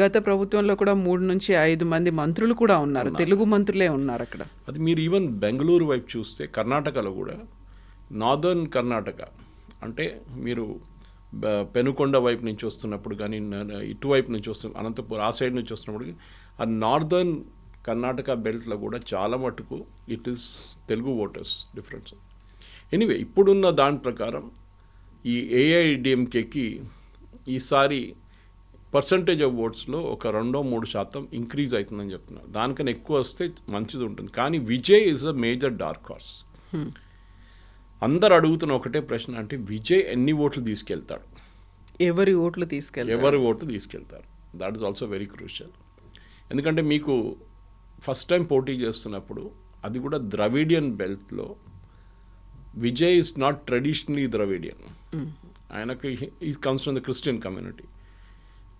గత ప్రభుత్వంలో కూడా 3 నుంచి 5 మంది మంత్రులు కూడా ఉన్నారు, తెలుగు మంత్రులే ఉన్నారు అక్కడ. అది మీరు ఈవెన్ బెంగళూరు వైపు చూస్తే కర్ణాటకలో కూడా నార్దర్న్ కర్ణాటక అంటే మీరు పెనుకొండ వైపు నుంచి వస్తున్నప్పుడు కానీ ఇటువైపు నుంచి వస్తున్న అనంతపురం ఆ సైడ్ నుంచి వస్తున్నప్పుడు ఆ నార్దర్న్ కర్ణాటక బెల్ట్లో కూడా చాలా మటుకు it is Telugu voters difference. Anyway ఇప్పుడున్న దాని ప్రకారం ఈ ఏఐడిఎంకేకి ఈసారి పర్సంటేజ్ ఆఫ్ ఓట్స్లో ఒక 2-3% ఇంక్రీజ్ అవుతుందని చెప్తున్నారు. దానికన్నా ఎక్కువ వస్తే మంచిది ఉంటుంది. కానీ Vijay is a major dark horse. అందరు అడుగుతున్న ఒకటే ప్రశ్న, అంటే విజయ్ ఎన్ని ఓట్లు తీసుకెళ్తాడు, ఎవరి ఓట్లు తీసుకెళ్తారు. That is also very crucial. ఎందుకంటే మీకు ఫస్ట్ టైం పోటీ చేస్తున్నప్పుడు అది కూడా ద్రవిడియన్ బెల్ట్లో Vijay is not traditionally Dravidian. ఆయనకి ఈ comes from the Christian community.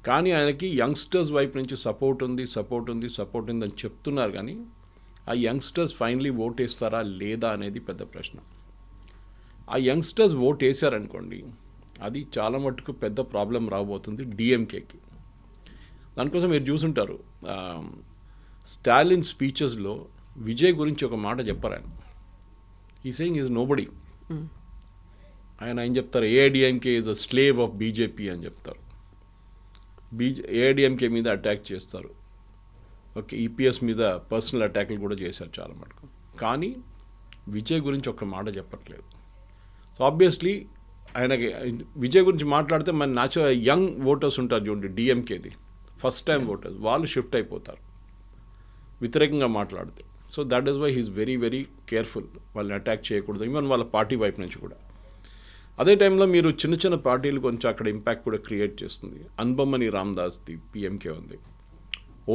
కానీ ఆయనకి యంగ్స్టర్స్ వైపు నుంచి సపోర్ట్ ఉంది అని చెప్తున్నారు. కానీ ఆ యంగ్స్టర్స్ ఫైనలీ ఓట్ వేస్తారా లేదా అనేది పెద్ద ప్రశ్న. ఆ యంగ్స్టర్స్ ఓట్ వేసారనుకోండి, అది చాలా మటుకు పెద్ద ప్రాబ్లం రాబోతుంది డిఎంకేకి. దానికోసం మీరు చూసుంటారు స్టాలిన్ స్పీచెస్లో విజయ్ గురించి ఒక మాట చెప్పారు. ఆయన ఈ సేయింగ్ ఈజ్ నోబడీ. ఆయన ఏం చెప్తారు, AIADMK is a slave of BJP అని చెప్తారు. ఏఐడిఎంకే మీద అటాక్ చేస్తారు. ఓకే, ఈపీఎస్ మీద పర్సనల్ అటాక్లు కూడా చేశారు చాలా మటుకు. కానీ విజయ్ గురించి ఒక మాట చెప్పట్లేదు. సో ఆబ్వియస్లీ ఆయనకి విజయ్ గురించి మాట్లాడితే మన న్యాచురల్ యంగ్ ఓటర్స్ ఉంటారు చూడండి, డిఎంకేది ఫస్ట్ టైం ఓటర్స్, వాళ్ళు షిఫ్ట్ అయిపోతారు వ్యతిరేకంగా మాట్లాడితే. So that is why he's very very careful, వాళ్ళని అటాక్ చేయకూడదు, ఈవెన్ వాళ్ళ పార్టీ వైపు నుంచి కూడా. అదే టైంలో మీరు చిన్న చిన్న పార్టీలు కొంచెం అక్కడ ఇంపాక్ట్ కూడా క్రియేట్ చేస్తుంది. అన్బమ్మని రామదాస్ది పిఎంకే ఉంది.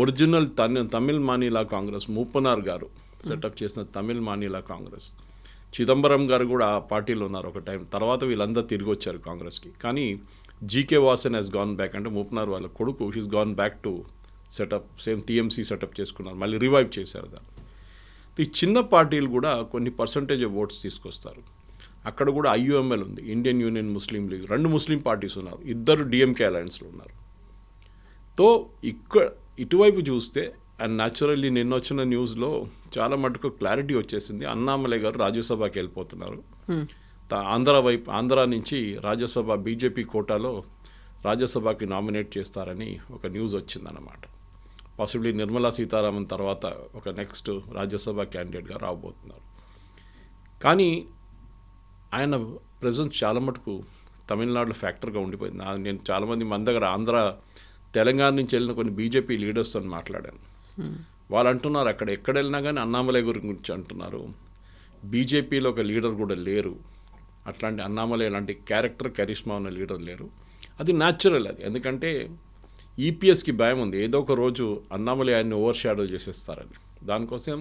ఒరిజినల్ తమిళ్ మానిలా కాంగ్రెస్ మూపనార్ గారు సెటప్ చేసిన తమిళ్ మానిలా కాంగ్రెస్. చిదంబరం గారు కూడా ఆ పార్టీలో ఉన్నారు ఒక టైం. తర్వాత వీళ్ళందరూ తిరిగి వచ్చారు కాంగ్రెస్కి. కానీ GK Vasan has gone back, అంటే మూపనార్ వాళ్ళ కొడుకు he's gone back to setup same TMC setup చేసుకున్నారు, మళ్ళీ రివైవ్ చేశారు దాన్ని. ఈ చిన్న పార్టీలు కూడా కొన్ని పర్సంటేజ్ ఆఫ్ ఓట్స్ తీసుకొస్తారు. అక్కడ కూడా ఐయుఎంఎల్ ఉంది, ఇండియన్ యూనియన్ ముస్లిం లీగ్, 2 ముస్లిం పార్టీస్ ఉన్నారు, 2 డిఎంకే అలయన్స్లో ఉన్నారు. తో ఇటువైపు చూస్తే అండ్ న్యాచురల్లీ నిన్న వచ్చిన న్యూస్లో చాలా మటుకు క్లారిటీ వచ్చేసింది. అన్నామలై గారు రాజ్యసభకి వెళ్ళిపోతున్నారు. ఆంధ్ర నుంచి రాజ్యసభ బీజేపీ కోటాలో రాజ్యసభకి నామినేట్ చేస్తారని ఒక న్యూస్ వచ్చిందన్నమాట. పాసిబ్లీ నిర్మలా సీతారామన్ తర్వాత ఒక నెక్స్ట్ రాజ్యసభ క్యాండిడేట్గా రాబోతున్నారు. కానీ ఆయన ప్రెజెన్స్ చాలా మటుకు తమిళనాడులో ఫ్యాక్టర్గా ఉండిపోయింది. నేను చాలామంది మన దగ్గర తెలంగాణ నుంచి వెళ్ళిన కొన్ని బీజేపీ లీడర్స్తో మాట్లాడాను. వాళ్ళు అంటున్నారు అక్కడ ఎక్కడ వెళ్ళినా కానీ అన్నామలై గురించి అంటున్నారు. బీజేపీలో ఒక లీడర్ కూడా లేరు, అట్లాంటి అన్నామలై లాంటి క్యారెక్టర్ కరిష్మా ఉన్న లీడర్ లేరు. అది న్యాచురల్. అది ఎందుకంటే ఈపీఎస్కి భయం ఉంది, ఏదో ఒక రోజు అన్నామలై ఆయన్ని ఓవర్ షాడో చేసేస్తారని. దానికోసం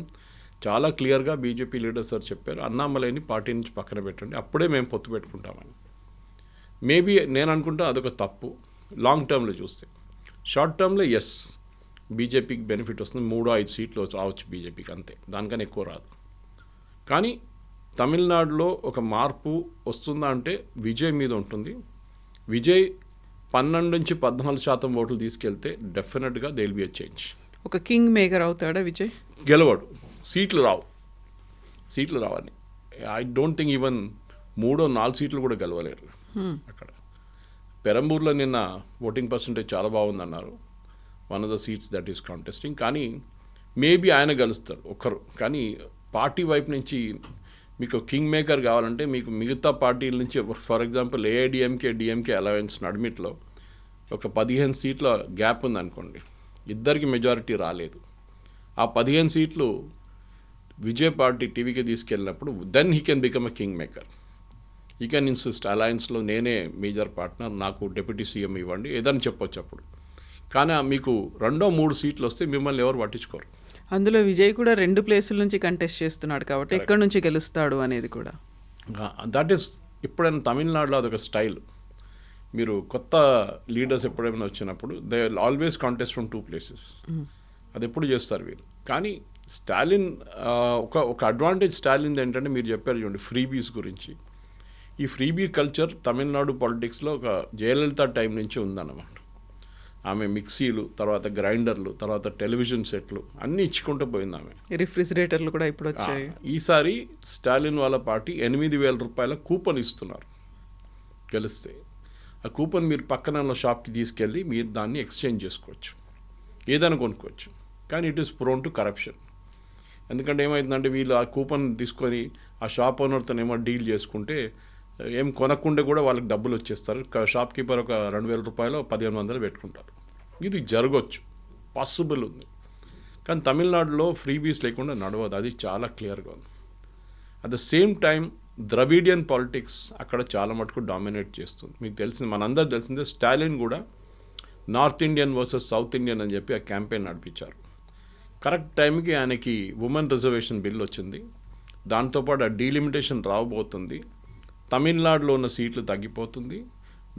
చాలా క్లియర్గా బీజేపీ లీడర్స్ సార్ చెప్పారు, అన్నామలైని పార్టీ నుంచి పక్కన పెట్టండి, అప్పుడే మేము పొత్తు పెట్టుకుంటామని. మేబీ నేను అనుకుంటా అదొక తప్పు లాంగ్ టర్మ్లో చూస్తే. షార్ట్ టర్మ్లో ఎస్ బీజేపీకి బెనిఫిట్ వస్తుంది, 3-5 సీట్లు రావచ్చు బీజేపీకి, అంతే, దానికన్నా ఎక్కువ రాదు. కానీ తమిళనాడులో ఒక మార్పు వస్తుందా అంటే విజయ్ మీద ఉంటుంది. విజయ్ 12-14% ఓట్లు తీసుకెళ్తే డెఫినెట్గా they will be a change. ఒక కింగ్ మేకర్ అవుతాడా విజయ్? గెలవాడు, సీట్లు రావని ఐ డోంట్ థింక్ ఈవెన్ 3-4 సీట్లు కూడా గెలవలేరు అక్కడ. పెరంబూర్లో నిన్న ఓటింగ్ పర్సంటేజ్ చాలా బాగుందన్నారు, one of the seats that is contesting. కానీ మేబీ ఆయన గెలుస్తాడు ఒక్కరు. కానీ పార్టీ వైపు నుంచి మీకు కింగ్ మేకర్ కావాలంటే మీకు మిగతా పార్టీల నుంచి, for example AIADMK DMK alliance నడిమిట్లో ఒక 15 సీట్ల గ్యాప్ ఉందనుకోండి, ఇద్దరికి మెజారిటీ రాలేదు. ఆ 15 సీట్లు విజయ్ పార్టీ టీవీకి తీసుకెళ్ళినప్పుడు then he can become a king maker. He can insist అలయన్స్లో నేనే మేజర్ పార్ట్నర్, నాకు డిప్యూటీ సీఎం ఇవ్వండి, ఏదని చెప్పొచ్చు అప్పుడు. కానీ మీకు 2-3 సీట్లు వస్తే మిమ్మల్ని ఎవరు పట్టించుకోరు. అందులో విజయ్ కూడా 2 ప్లేసుల నుంచి కంటెస్ట్ చేస్తున్నాడు కాబట్టి ఎక్కడి నుంచి గెలుస్తాడు అనేది కూడా. దట్ ఈస్ ఎప్పుడైనా తమిళనాడులో అదొక స్టైల్. మీరు కొత్త లీడర్స్ ఎప్పుడైనా వచ్చినప్పుడు they always contest from 2 places. అది ఎప్పుడు చేస్తారు వీళ్ళు. కానీ స్టాలిన్ ఒక అడ్వాంటేజ్ స్టాలిన్ ఏంటంటే మీరు చెప్పారు చూడండి ఫ్రీబీస్ గురించి. ఈ ఫ్రీబీ కల్చర్ తమిళనాడు పాలిటిక్స్లో ఒక జయలలిత టైం నుంచి ఉందన్నమాట. ఆమె మిక్సీలు, తర్వాత గ్రైండర్లు, తర్వాత టెలివిజన్ సెట్లు అన్నీ ఇచ్చుకుంటూ పోయింది ఆమె. రిఫ్రిజిరేటర్లు కూడా ఇప్పుడు వచ్చాయి. ఈసారి స్టాలిన్ వాళ్ళ పార్టీ 8,000 రూపాయల కూపన్ ఇస్తున్నారు గెలిస్తే. ఆ కూపన్ మీరు పక్కన ఉన్న షాప్కి తీసుకెళ్ళి మీరు దాన్ని ఎక్స్చేంజ్ చేసుకోవచ్చు, ఏదైనా కొనుక్కోవచ్చు. కానీ it is prone to corruption. ఎందుకంటే ఏమవుతుందంటే వీళ్ళు ఆ కూపన్ తీసుకొని ఆ షాప్ ఓనర్తో ఏమో డీల్ చేసుకుంటే ఏం కొనకుండా కూడా వాళ్ళకి డబ్బులు వచ్చేస్తారు. షాప్ కీపర్ ఒక 2,000 రూపాయలు 1,500 పెట్టుకుంటారు. ఇది జరగవచ్చు, పాసిబుల్ ఉంది. కానీ తమిళనాడులో ఫ్రీబీస్ లేకుండా నడవదు, అది చాలా క్లియర్గా ఉంది. At the same time Dravidian politics అక్కడ చాలా మటుకు డామినేట్ చేస్తుంది. మీకు తెలిసింది, మనందరూ తెలిసిందే, స్టాలిన్ కూడా north Indian versus south Indian అని చెప్పి ఆ క్యాంపెయిన్ నడిపించారు. కరెక్ట్ టైంకి ఆయనకి ఉమెన్ రిజర్వేషన్ బిల్ వచ్చింది. దాంతోపాటు ఆ డీలిమిటేషన్ రాబోతుంది. తమిళనాడులో ఉన్న సీట్లు తగ్గిపోతుంది,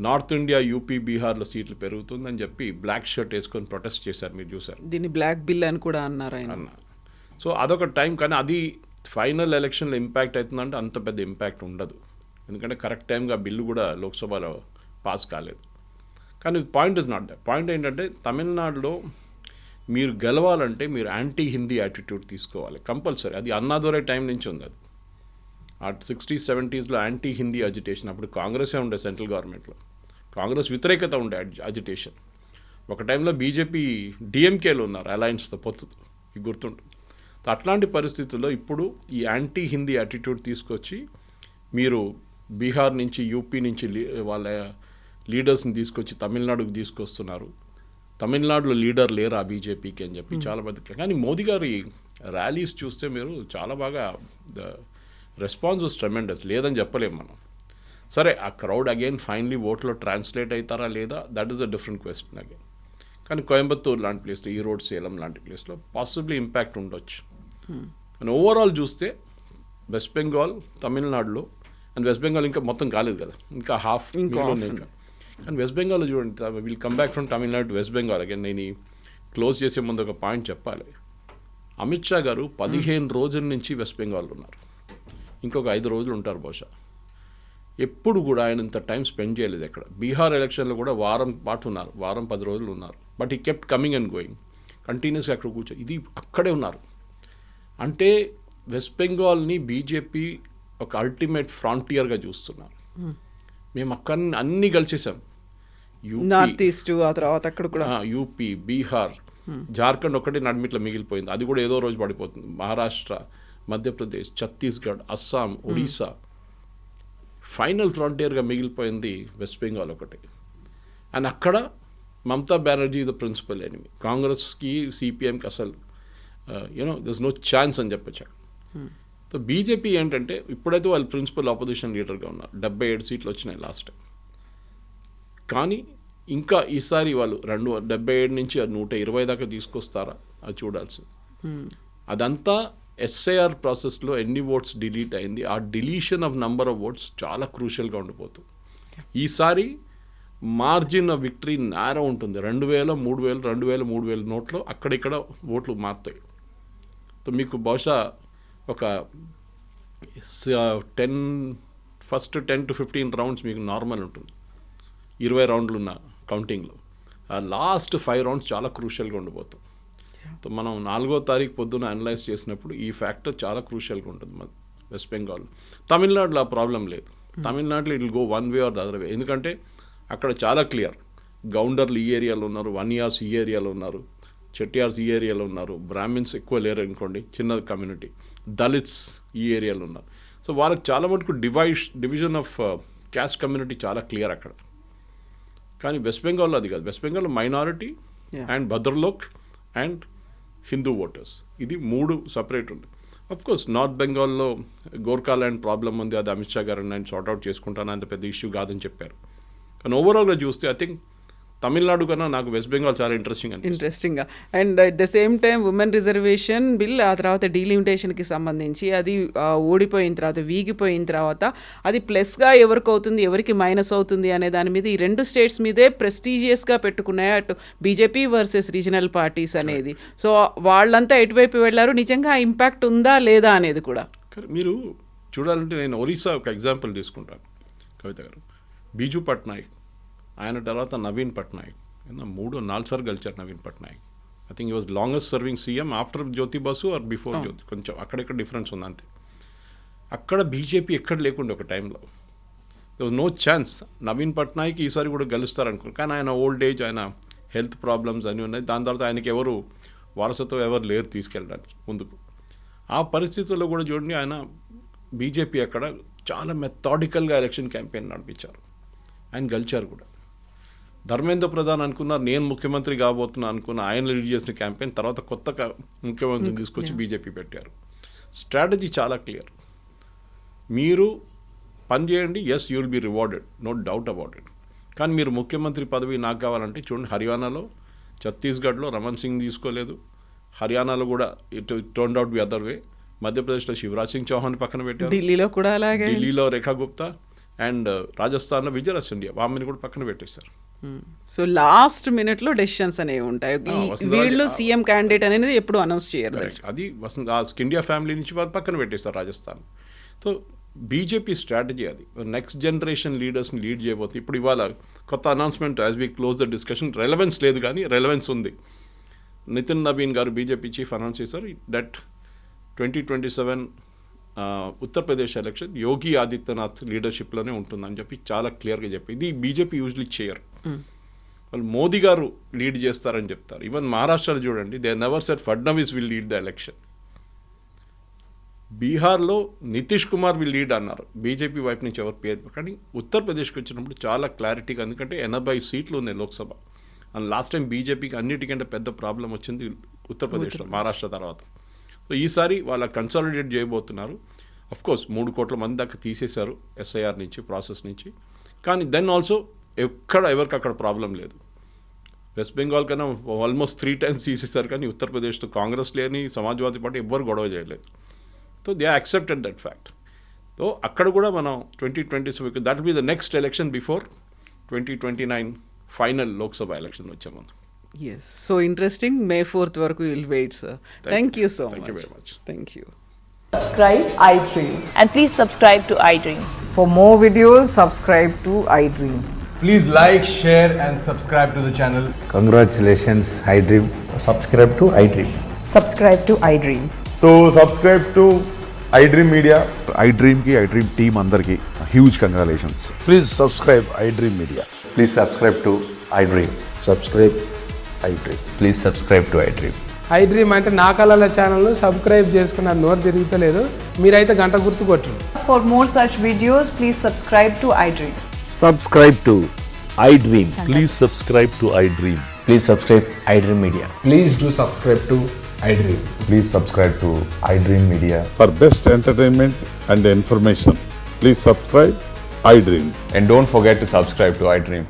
నార్త్ ఇండియా, యూపీ, బీహార్లో సీట్లు పెరుగుతుంది అని చెప్పి బ్లాక్ షర్ట్ వేసుకొని ప్రొటెస్ట్ చేశారు, మీరు చూశారు. దీన్ని బ్లాక్ బిల్ అని కూడా అన్నారు ఆయన. సో అదొక టైం. కానీ అది ఫైనల్ ఎలక్షన్లో ఇంపాక్ట్ అవుతుందంటే అంత పెద్ద ఇంపాక్ట్ ఉండదు. ఎందుకంటే కరెక్ట్ టైంగా బిల్లు కూడా లోక్సభలో పాస్ కాలేదు. కానీ point is not that. Point ఏంటంటే తమిళనాడులో మీరు గెలవాలంటే మీరు యాంటీ హిందీ యాటిట్యూడ్ తీసుకోవాలి కంపల్సరీ. అది అన్నాదొరై టైం నుంచి ఉంది. అది ఆ 60s, 70sలో యాంటీ హిందీ అజిటేషన్. అప్పుడు కాంగ్రెసే ఉండే సెంట్రల్ గవర్నమెంట్లో, కాంగ్రెస్ వ్యతిరేకత ఉండే అజిటేషన్. ఒక టైంలో బీజేపీ డిఎంకేలో ఉన్నారు అలయన్స్తో పొత్తుతో, ఇది గుర్తుంటుంది. అట్లాంటి పరిస్థితుల్లో ఇప్పుడు ఈ యాంటీ హిందీ యాటిట్యూడ్ తీసుకొచ్చి మీరు బీహార్ నుంచి, యూపీ నుంచి వాళ్ళ లీడర్స్ని తీసుకొచ్చి తమిళనాడుకు తీసుకొస్తున్నారు. తమిళనాడులో లీడర్ లేరు ఆ బీజేపీకి అని చెప్పి చాలా మంది. కానీ మోదీ గారి ర్యాలీస్ చూస్తే మీరు చాలా బాగా రెస్పాన్స్ వాస్ ట్రెమెండస్, లేదని చెప్పలేము మనం. సరే ఆ క్రౌడ్ అగైన్ ఫైనలీ ఓట్లో ట్రాన్స్లేట్ అవుతారా లేదా, that is a different question again. కానీ కోయంబత్తూర్ లాంటి ప్లేస్లో, ఈరోడ్, సేలం లాంటి ప్లేస్లో పాసిబ్లీ ఇంపాక్ట్ ఉండొచ్చు. కానీ ఓవరాల్ చూస్తే వెస్ట్ బెంగాల్, తమిళనాడులో, అండ్ వెస్ట్ బెంగాల్ ఇంకా మొత్తం కాలేదు కదా, ఇంకా హాఫ్ ఇంకా. కానీ వెస్ట్ బెంగాల్లో చూడండి, will come back from Tamil Nadu to west Bengal again. నేను క్లోజ్ చేసే ముందు ఒక పాయింట్ చెప్పాలి. అమిత్ షా గారు 15 రోజుల నుంచి వెస్ట్ బెంగాల్లో ఉన్నారు. ఇంకొక 5 రోజులు ఉంటారు బహుశా. ఎప్పుడు కూడా ఆయన ఇంత టైం స్పెండ్ చేయలేదు ఎక్కడ. బీహార్ ఎలక్షన్లో కూడా వారం పాటు ఉన్నారు, వారం 10 రోజులు ఉన్నారు. బట్ ఈ కెప్ట్ కమింగ్ అండ్ గోయింగ్ కంటిన్యూస్గా అక్కడ కూర్చో, ఇది అక్కడే ఉన్నారు. అంటే వెస్ట్ బెంగాల్ని బీజేపీ ఒక అల్టిమేట్ ఫ్రాంటియర్గా చూస్తున్నారు. మేము అక్కడ అన్నీ కలిసేసాం, నార్త్ ఈస్ట్, ఆ తర్వాత అక్కడ కూడా యూపీ, బీహార్, జార్ఖండ్ ఒకటి నడిమిట్లో మిగిలిపోయింది, అది కూడా ఏదో రోజు పడిపోతుంది. మహారాష్ట్ర, మధ్యప్రదేశ్, ఛత్తీస్గఢ్, అస్సాం, ఒడిశా, ఫైనల్ ఫ్రాంటియర్గా మిగిలిపోయింది వెస్ట్ బెంగాల్ ఒకటి. అండ్ అక్కడ Mamata Banerjee the principal enemy. కాంగ్రెస్కి, సిపిఎంకి అసలు దిస్ నో ఛాన్స్ అని చెప్పచ్చు. సో బీజేపీ ఏంటంటే ఇప్పుడైతే వాళ్ళు ప్రిన్సిపల్ ఆపోజిషన్ లీడర్గా ఉన్నారు, 77 సీట్లు వచ్చినాయి లాస్ట్ టైం. కానీ ఇంకా ఈసారి వాళ్ళు 77 నుంచి 120 దాకా తీసుకొస్తారా, అది చూడాల్సింది. అదంతా ఎస్ఐఆర్ ప్రాసెస్లో ఎన్ని ఓట్స్ డిలీట్ అయింది, ఆ deletion of number of votes చాలా క్రూషియల్గా ఉండిపోతుంది. ఈసారి మార్జిన్ ఆఫ్ విక్టరీ నేరో ఉంటుంది. 2,000, 3,000, 2,000, 3,000 నోట్లో అక్కడిక్కడ ఓట్లు మారుతాయి. సో మీకు బహుశా ఒక 10 to 15 రౌండ్స్ మీకు నార్మల్ ఉంటుంది, 20 రౌండ్లు ఉన్న కౌంటింగ్లో. ఆ లాస్ట్ 5 రౌండ్స్ చాలా క్రూషియల్గా ఉండిపోతాం. సో మనం 4వ తారీఖు పొద్దున అనలైజ్ చేసినప్పుడు ఈ ఫ్యాక్టర్ చాలా క్రూషియల్గా ఉంటుంది మన వెస్ట్ బెంగాల్. తమిళనాడులో ఆ ప్రాబ్లం లేదు. తమిళనాడులో it will go one way or the other way. ఎందుకంటే అక్కడ చాలా క్లియర్, గౌండర్లు ఈ ఏరియాలో ఉన్నారు, వన్యార్స్ ఈ ఏరియాలో ఉన్నారు, చెట్టియార్స్ ఈ ఏరియాలో ఉన్నారు, బ్రాహ్మిన్స్ ఎక్కువ లేరు అనుకోండి, చిన్న కమ్యూనిటీ, దళిత్స్ ఈ ఏరియాలో ఉన్నారు. సో వాళ్ళకి చాలా మటుకు డివిజన్ ఆఫ్ క్యాస్ట్ కమ్యూనిటీ చాలా క్లియర్ అక్కడ. కానీ వెస్ట్ బెంగాల్లో అది కాదు. వెస్ట్ బెంగాల్లో minority and bhadralok and Hindu voters, ఇది 3 సపరేట్ ఉంది. అఫ్కోర్స్ నార్త్ బెంగాల్లో గోర్ఖాల్యాండ్ ప్రాబ్లం ఉంది, అది అమిత్ షా గారు ఆయన సార్ట్అవుట్ చేసుకుంటాను, అంత పెద్ద ఇష్యూ కాదని చెప్పారు. కానీ ఓవరాల్గా చూస్తే ఐ థింక్ తమిళనాడు కన్నా నాకు వెస్ట్ బెంగాల్ చాలా ఇంట్రెస్టింగ్ అనిపిస్తుంది. ఇంట్రెస్టింగ్గా. And at the same time women reservation bill, ఆ తర్వాత డీలిమిటేషన్కి సంబంధించి అది ఓడిపోయిన తర్వాత, వీగిపోయిన తర్వాత అది ప్లస్గా ఎవరికి అవుతుంది, ఎవరికి మైనస్ అవుతుంది అనే దాని మీద ఈ 2 స్టేట్స్ మీదే ప్రెస్టీజియస్గా పెట్టుకున్నాయి అటు బీజేపీ వర్సెస్ రీజనల్ పార్టీస్ అనేది. సో వాళ్ళంతా ఎటువైపు వెళ్ళారు, నిజంగా ఆ ఇంపాక్ట్ ఉందా లేదా అనేది కూడా. మీరు చూడాలంటే నేను ఒరిస్సా ఒక ఎగ్జాంపుల్ తీసుకుంటాను కవిత గారు. బీజు పట్నాయక్, ఆయన తర్వాత నవీన్ పట్నాయక్, 3-4 సార్లు గెలిచారు Naveen Patnaik. I think he was longest serving CM after Jyoti Basu or before Jyoti. కొంచెం అక్కడెక్కడ డిఫరెన్స్ ఉంది అంతే. అక్కడ బీజేపీ ఎక్కడ లేకుండా ఒక టైంలో they was no chance. Naveen Patnaik ఈసారి కూడా గెలుస్తారు అనుకున్నాను, కానీ ఆయన ఓల్డ్ ఏజ్, ఆయన హెల్త్ ప్రాబ్లమ్స్ అన్నీ ఉన్నాయి. దాని తర్వాత ఆయనకి ఎవరు వారసత్వం ఎవరు లేరు తీసుకెళ్ళడానికి ముందుకు. ఆ పరిస్థితుల్లో కూడా చూడండి, ఆయన బీజేపీ అక్కడ చాలా మెథాడికల్గా ఎలక్షన్ క్యాంపెయిన్ నడిపించారు, ఆయన గెలిచారు కూడా. ధర్మేంద్ర ప్రధాన్ అనుకున్నారు నేను ముఖ్యమంత్రి కాబోతున్నా అనుకున్న, ఆయన లీడ్ చేసిన క్యాంపెయిన్ తర్వాత కొత్త ముఖ్యమంత్రిని తీసుకొచ్చి బీజేపీ పెట్టారు. స్ట్రాటజీ చాలా క్లియర్. మీరు పని చేయండి, yes you will be rewarded, no doubt about it. కానీ మీరు ముఖ్యమంత్రి పదవి నాకు కావాలంటే చూడండి, హర్యానాలో, ఛత్తీస్గఢ్లో రమణ్ సింగ్ తీసుకోలేదు, హర్యానాలో కూడా it turned out be other way. మధ్యప్రదేశ్లో శివరాజ్ సింగ్ చౌహాన్ పక్కన పెట్టారు, ఢిల్లీలో కూడా అలాగే, ఢిల్లీలో రేఖా గుప్తా, అండ్ రాజస్థాన్లో విజయరాజ్ సింధియా, ఆమెను కూడా పక్కన పెట్టేశారు. సో లాస్ట్ మినిట్లో డెసిషన్స్ అనేవి ఉంటాయి. వీళ్ళు సీఎం క్యాండిడేట్ అనేది ఎప్పుడు అనౌన్స్ చేయరు. అది ఇండియా ఫ్యామిలీ నుంచి వాళ్ళు పక్కన పెట్టేస్తారు రాజస్థాన్. సో బీజేపీ స్ట్రాటజీ అది. నెక్స్ట్ జనరేషన్ లీడర్స్ని లీడ్ చేయబోతుంది. ఇప్పుడు ఇవాళ కొత్త announcement, as we close the discussion, relevance లేదు కానీ రెలవెన్స్ ఉంది. నితిన్ నవీన్ గారు బీజేపీ చీఫ్ అనౌన్స్ చేశారు దట్ 2027 ఉత్తరప్రదేశ్ ఎలక్షన్ యోగి ఆదిత్యనాథ్ లీడర్షిప్లోనే ఉంటుందని చెప్పి చాలా క్లియర్గా చెప్పి, ఇది బీజేపీ యూజువల్లీ చేయరు. వాళ్ళు మోదీ గారు లీడ్ చేస్తారని చెప్తారు. ఈవెన్ మహారాష్ట్రలో చూడండి, they never said Fadnavis will lead the election. బీహార్లో నితీష్ కుమార్ విల్ లీడ్ అన్నారు, బీజేపీ వైపు నుంచి ఎవరు పేరు. కానీ ఉత్తరప్రదేశ్కి వచ్చినప్పుడు చాలా క్లారిటీగా, ఎందుకంటే 80 సీట్లు ఉన్నాయి లోక్సభ. అండ్ లాస్ట్ టైం బీజేపీకి అన్నిటికంటే పెద్ద ప్రాబ్లం వచ్చింది ఉత్తరప్రదేశ్లో, మహారాష్ట్ర తర్వాత. సో ఈసారి వాళ్ళ కన్సాలిడేట్ చేయబోతున్నారు. అఫ్కోర్స్ 3 కోట్ల మంది దాకా తీసేశారు ఎస్ఐఆర్ నుంచి, ప్రాసెస్ నుంచి. కానీ దెన్ ఆల్సో ఎవరికి అక్కడ ప్రాబ్లం లేదు. వెస్ట్ బెంగాల్ కన్నా ఆల్మోస్ట్ 3 times తీసేశారు, కానీ ఉత్తరప్రదేశ్లో కాంగ్రెస్ లేని, సమాజ్వాదీ పార్టీ ఎవ్వరు గొడవ చేయలేదు. So they accepted that fact. So అక్కడ కూడా మనం 2027 that will be the next election before 2029 final Lok Sabha election వచ్చే ముందు. Yes, so interesting. May 4th వరకు we'll wait, sir. Thank you so much. Thank you very much. Thank you. Subscribe iDream. And please subscribe to iDream. For more videos, subscribe to iDream. Please like, share and subscribe to the channel. Congratulations, iDream. Subscribe to iDream. Subscribe to iDream. So subscribe to iDream Media. iDream ki iDream team అందరికి huge congratulations. Please subscribe iDream Media. Please subscribe to iDream. Subscribe iDream. Please subscribe to iDream. iDream అంటే నా కళల ఛానల్ను subscribe చేసుకున్నారు, నోరు తిరుగుతలేదు, మీరైతే గంట గుర్తు కొట్టండి. For more such videos, please subscribe to iDream. Subscribe to iDream. Please subscribe to iDream. Please subscribe iDream Media. Please do subscribe to iDream. Please subscribe to iDream Media. For best entertainment and information, please subscribe iDream. And don't forget to subscribe to iDream.